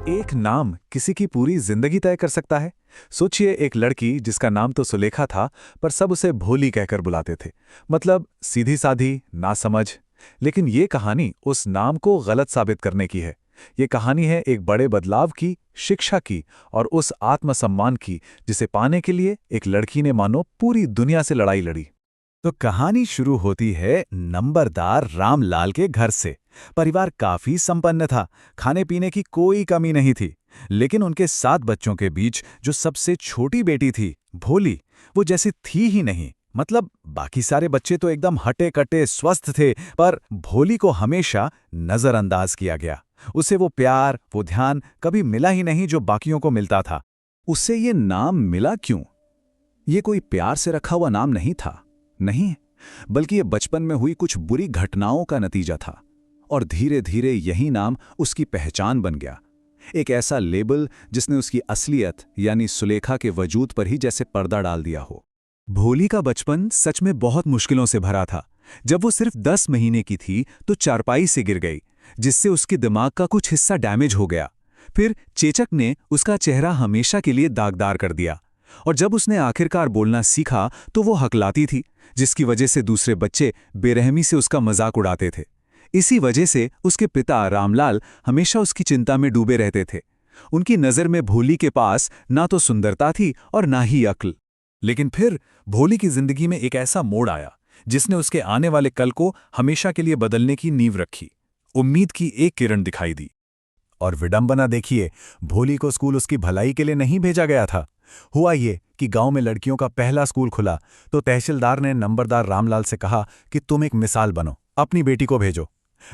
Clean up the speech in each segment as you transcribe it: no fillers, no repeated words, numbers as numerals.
एक नाम किसी की पूरी जिंदगी तय कर सकता है। सोचिए, एक लड़की जिसका नाम तो सुलेखा था, पर सब उसे भोली कहकर बुलाते थे। मतलब सीधी साधी, नासमझ। लेकिन ये कहानी उस नाम को गलत साबित करने की है। ये कहानी है एक बड़े बदलाव की, शिक्षा की और उस आत्मसम्मान की जिसे पाने के लिए एक लड़की ने मानो पूरी दुनिया से लड़ाई लड़ी। तो कहानी शुरू होती है नंबरदार रामलाल के घर से। परिवार काफी संपन्न था, खाने पीने की कोई कमी नहीं थी। लेकिन उनके 7 बच्चों के बीच जो सबसे छोटी बेटी थी, भोली, वो जैसी थी ही नहीं। मतलब बाकी सारे बच्चे तो एकदम हटे कटे स्वस्थ थे, पर भोली को हमेशा नजरअंदाज किया गया। उसे वो प्यार, वो ध्यान कभी मिला ही नहीं जो बाकियों को मिलता था। उसे ये नाम मिला क्यों? ये कोई प्यार से रखा हुआ नाम नहीं था, नहीं, बल्कि ये बचपन में हुई कुछ बुरी घटनाओं का नतीजा था। और धीरे धीरे यही नाम उसकी पहचान बन गया। एक ऐसा लेबल जिसने उसकी असलियत यानी सुलेखा के वजूद पर ही जैसे पर्दा डाल दिया हो। भोली का बचपन सच में बहुत मुश्किलों से भरा था। जब वो सिर्फ 10 महीने की थी तो चारपाई से गिर गई, जिससे उसके दिमाग का कुछ हिस्सा डैमेज हो गया। फिर चेचक ने उसका चेहरा हमेशा के लिए दागदार कर दिया। और जब उसने आखिरकार बोलना सीखा तो वो हकलाती थी, जिसकी वजह से दूसरे बच्चे बेरहमी से उसका मजाक उड़ाते थे। इसी वजह से उसके पिता रामलाल हमेशा उसकी चिंता में डूबे रहते थे। उनकी नज़र में भोली के पास ना तो सुंदरता थी और ना ही अक्ल। लेकिन फिर भोली की जिंदगी में एक ऐसा मोड़ आया जिसने उसके आने वाले कल को हमेशा के लिए बदलने की नींव रखी। उम्मीद की एक किरण दिखाई दी। और विडंबना देखिए, भोली को स्कूल उसकी भलाई के लिए नहीं भेजा गया था। हुआ ये कि गांव में लड़कियों का पहला स्कूल खुला तो तहसीलदार ने नंबरदार रामलाल से कहा कि तुम एक मिसाल बनो, अपनी बेटी को भेजो।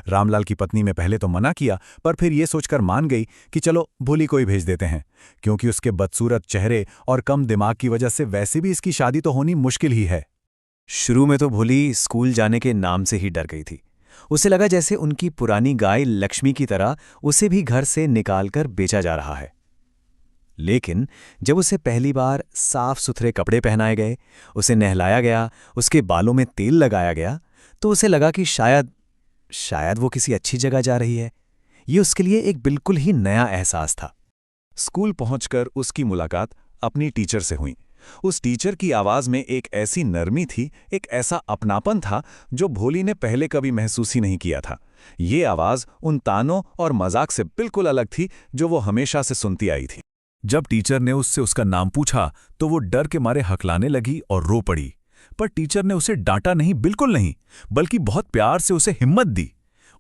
रामलाल की पत्नी ने पहले तो मना किया, पर फिर ये सोचकर मान गई कि चलो भोली को ही भेज देते हैं, क्योंकि उसके बदसूरत चेहरे और कम दिमाग की वजह से वैसे भी इसकी शादी तो होनी मुश्किल ही है। शुरू में तो भोली स्कूल जाने के नाम से ही डर गई थी। उसे लगा जैसे उनकी पुरानी गाय लक्ष्मी की तरह उसे भी घर से निकालकर बेचा जा रहा है। लेकिन जब उसे पहली बार साफ सुथरे कपड़े पहनाए गए, उसे नहलाया गया, उसके बालों में तेल लगाया गया, तो उसे लगा कि शायद वो किसी अच्छी जगह जा रही है। ये उसके लिए एक बिल्कुल ही नया एहसास था। स्कूल पहुंचकर उसकी मुलाकात अपनी टीचर से हुई। उस टीचर की आवाज में एक ऐसी नरमी थी, एक ऐसा अपनापन था जो भोली ने पहले कभी महसूस ही नहीं किया था। ये आवाज उन तानों और मजाक से बिल्कुल अलग थी जो वो हमेशा से सुनती आई थी। जब टीचर ने उससे उसका नाम पूछा तो वो डर के मारे हकलाने लगी और रो पड़ी। पर टीचर ने उसे डांटा नहीं, बिल्कुल नहीं, बल्कि बहुत प्यार से उसे हिम्मत दी।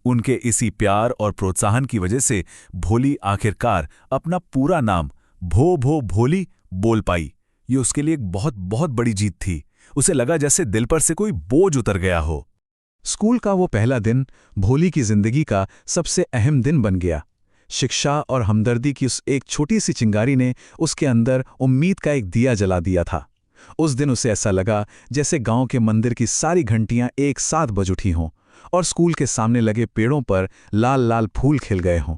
उनके इसी प्यार और प्रोत्साहन की वजह से भोली आखिरकार अपना पूरा नाम भो भोली बोल पाई। ये उसके लिए एक बहुत बहुत बड़ी जीत थी। उसे लगा जैसे दिल पर से कोई बोझ उतर गया हो। स्कूल का वो पहला दिन भोली की जिंदगी का सबसे अहम दिन बन गया। शिक्षा और हमदर्दी की उस एक छोटी सी चिंगारी ने उसके अंदर उम्मीद का एक दिया जला दिया था। उस दिन उसे ऐसा लगा जैसे गांव के मंदिर की सारी घंटियां एक साथ बज उठी हों और स्कूल के सामने लगे पेड़ों पर लाल लाल फूल खिल गए हों।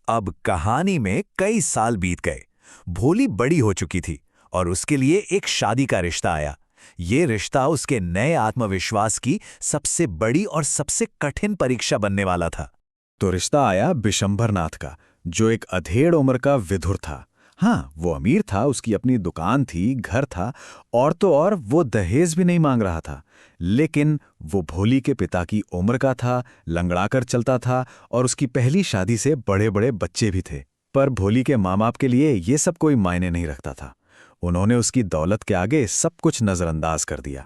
अब कहानी में कई साल बीत गए। भोली बड़ी हो चुकी थी और उसके लिए एक शादी का रिश्ता आया। ये रिश्ता उसके नए आत्मविश्वास की सबसे बड़ी और सबसे कठिन परीक्षा बनने वाला था। तो रिश्ता आया बिशंभरनाथ का, जो एक अधेड़ उम्र का विधुर था। हाँ, वो अमीर था, उसकी अपनी दुकान थी, घर था, और तो और वो दहेज भी नहीं मांग रहा था। लेकिन वो भोली के पिता की उम्र का था, लंगड़ाकर चलता था और उसकी पहली शादी से बड़े बड़े बच्चे भी थे। पर भोली के माँ बाप के लिए ये सब कोई मायने नहीं रखता था। उन्होंने उसकी दौलत के आगे सब कुछ नजरअंदाज कर दिया।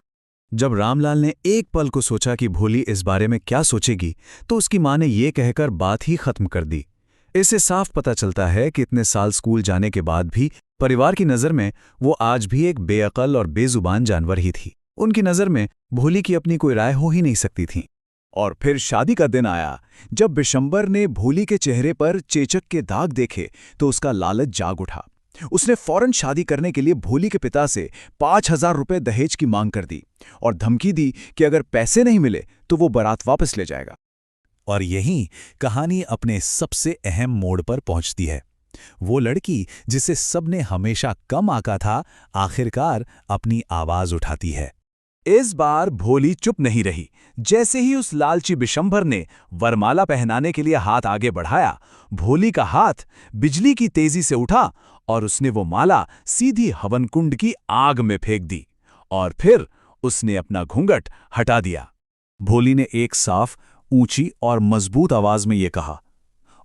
जब रामलाल ने एक पल को सोचा कि भोली इस बारे में क्या सोचेगी, तो उसकी माँ ने ये कहकर बात ही खत्म कर दी। इससे साफ पता चलता है कि इतने साल स्कूल जाने के बाद भी परिवार की नज़र में वो आज भी एक बेअकल और बेजुबान जानवर ही थी। उनकी नज़र में भोली की अपनी कोई राय हो ही नहीं सकती थी। और फिर शादी का दिन आया। जब बिशंबर ने भोली के चेहरे पर चेचक के दाग देखे तो उसका लालच जाग उठा। उसने फौरन शादी करने के लिए भोली के पिता से 5,000 रुपए दहेज की मांग कर दी और धमकी दी कि अगर पैसे नहीं मिले तो वो बारात वापस ले जाएगा। और यहीं कहानी अपने सबसे अहम मोड़ पर पहुंचती है। वो लड़की जिसे सबने हमेशा कम आंका था, आखिरकार अपनी आवाज उठाती है। इस बार भोली चुप नहीं रही। जैसे ही उस लालची बिशंभर ने वरमाला पहनाने के लिए हाथ आगे बढ़ाया, भोली का हाथ बिजली की तेजी से उठा और उसने वो माला सीधी हवन कुंड की आग में फेंक दी। और फिर उसने अपना घूंघट हटा दिया। भोली ने एक साफ, ऊंची और मजबूत आवाज में ये कहा,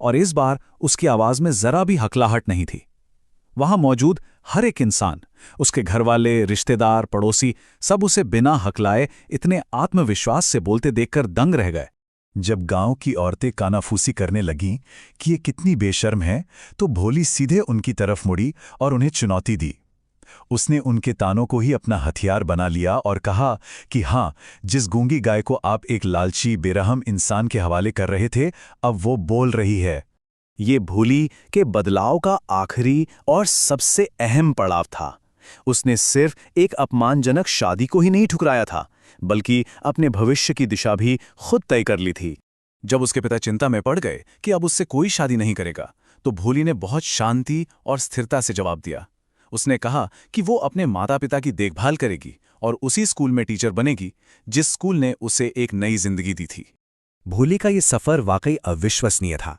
और इस बार उसकी आवाज में जरा भी हकलाहट नहीं थी। वहां मौजूद हर एक इंसान, उसके घरवाले, रिश्तेदार, पड़ोसी, सब उसे बिना हकलाए इतने आत्मविश्वास से बोलते देखकर दंग रह गए। जब गांव की औरतें कानाफूसी करने लगीं कि ये कितनी बेशर्म है, तो भोली सीधे उनकी तरफ मुड़ी और उन्हें चुनौती दी। उसने उनके तानों को ही अपना हथियार बना लिया और कहा कि हाँ, जिस गूंगी गाय को आप एक लालची, बेरहम इंसान के हवाले कर रहे थे, अब वो बोल रही है। ये भोली के बदलाव का आखिरी और सबसे अहम पड़ाव था। उसने सिर्फ एक अपमानजनक शादी को ही नहीं ठुकराया था, बल्कि अपने भविष्य की दिशा भी खुद तय कर ली थी। जब उसके पिता चिंता में पड़ गए कि अब उससे कोई शादी नहीं करेगा, तो भोली ने बहुत शांति और स्थिरता से जवाब दिया। उसने कहा कि वो अपने माता पिता की देखभाल करेगी और उसी स्कूल में टीचर बनेगी जिस स्कूल ने उसे एक नई जिंदगी दी थी। भोली का ये सफर वाकई अविश्वसनीय था।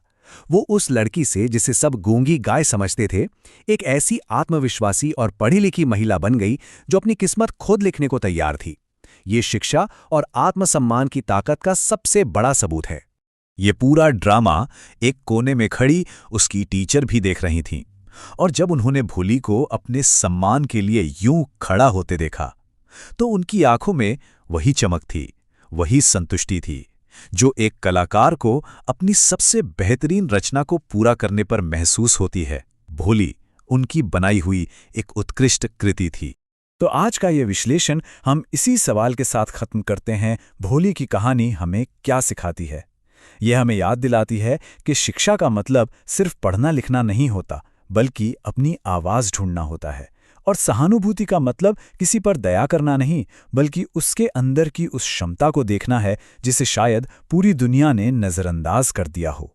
वो उस लड़की से, जिसे सब गूंगी गाय समझते थे, एक ऐसी आत्मविश्वासी और पढ़ी लिखी महिला बन गई जो अपनी किस्मत खुद लिखने को तैयार थी। ये शिक्षा और आत्मसम्मान की ताकत का सबसे बड़ा सबूत है। ये पूरा ड्रामा एक कोने में खड़ी उसकी टीचर भी देख रही थीं, और जब उन्होंने भोली को अपने सम्मान के लिए यूं खड़ा होते देखा, तो उनकी आंखों में वही चमक थी, वही संतुष्टि थी जो एक कलाकार को अपनी सबसे बेहतरीन रचना को पूरा करने पर महसूस होती है। भोली उनकी बनाई हुई एक उत्कृष्ट कृति थी। तो आज का ये विश्लेषण हम इसी सवाल के साथ खत्म करते हैं, भोली की कहानी हमें क्या सिखाती है। यह हमें याद दिलाती है कि शिक्षा का मतलब सिर्फ पढ़ना लिखना नहीं होता, बल्कि अपनी आवाज ढूंढना होता है। और सहानुभूति का मतलब किसी पर दया करना नहीं, बल्कि उसके अंदर की उस क्षमता को देखना है जिसे शायद पूरी दुनिया ने नजरअंदाज कर दिया हो।